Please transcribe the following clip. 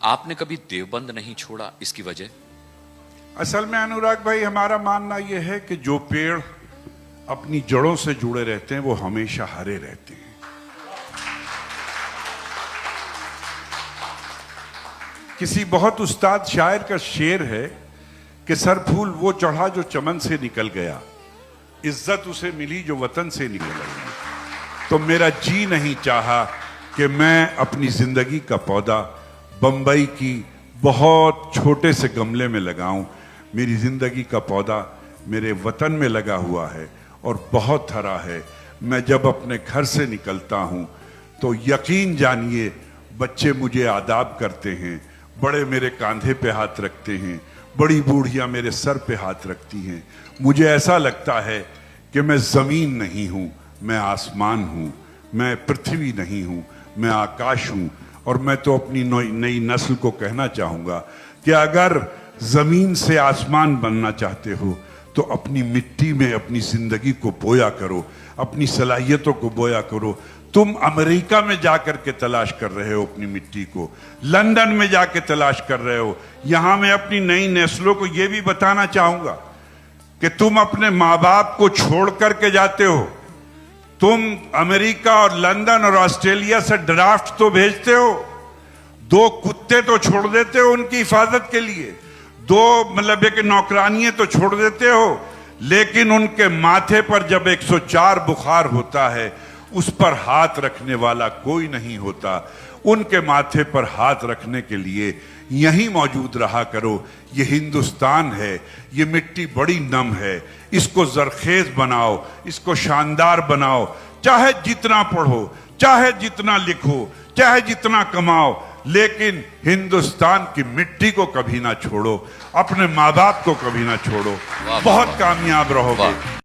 आपने कभी देवबंद नहीं छोड़ा, इसकी वजह? असल में अनुराग भाई, हमारा मानना यह है कि जो पेड़ अपनी जड़ों से जुड़े रहते हैं वो हमेशा हरे रहते हैं। किसी बहुत उस्ताद शायर का शेर है कि सर फूल वो चढ़ा जो चमन से निकल गया, इज्जत उसे मिली जो वतन से निकल गई। तो मेरा जी नहीं चाहा कि मैं अपनी जिंदगी का पौधा बंबई की बहुत छोटे से गमले में लगाऊं। मेरी जिंदगी का पौधा मेरे वतन में लगा हुआ है और बहुत हरा है। मैं जब अपने घर से निकलता हूं तो यकीन जानिए बच्चे मुझे आदाब करते हैं, बड़े मेरे कांधे पे हाथ रखते हैं, बड़ी बूढ़ियां मेरे सर पे हाथ रखती हैं। मुझे ऐसा लगता है कि मैं जमीन नहीं हूं, मैं आसमान हूं, मैं पृथ्वी नहीं हूं, मैं आकाश हूं। और मैं तो अपनी नई नस्ल को कहना चाहूंगा कि अगर जमीन से आसमान बनना चाहते हो तो अपनी मिट्टी में अपनी जिंदगी को बोया करो, अपनी सलाहियतों को बोया करो। तुम अमेरिका में जाकर के तलाश कर रहे हो अपनी मिट्टी को, लंदन में जाके तलाश कर रहे हो। यहां मैं अपनी नई नस्लों को यह भी बताना चाहूंगा कि तुम अपने माँ बाप को छोड़ करके जाते हो। तुम अमेरिका और लंदन और ऑस्ट्रेलिया से ड्राफ्ट तो भेजते हो, 2 कुत्ते तो छोड़ देते हो उनकी हिफाजत के लिए, 2 मतलब एक नौकरानियां तो छोड़ देते हो, लेकिन उनके माथे पर जब 104 बुखार होता है उस पर हाथ रखने वाला कोई नहीं होता। उनके माथे पर हाथ रखने के लिए यहीं मौजूद रहा करो। ये हिंदुस्तान है, ये मिट्टी बड़ी नम है, इसको जरखेज बनाओ, इसको शानदार बनाओ। चाहे जितना पढ़ो, चाहे जितना लिखो, चाहे जितना कमाओ, लेकिन हिंदुस्तान की मिट्टी को कभी ना छोड़ो, अपने माँ बाप को कभी ना छोड़ो। बहुत कामयाब रहोगे।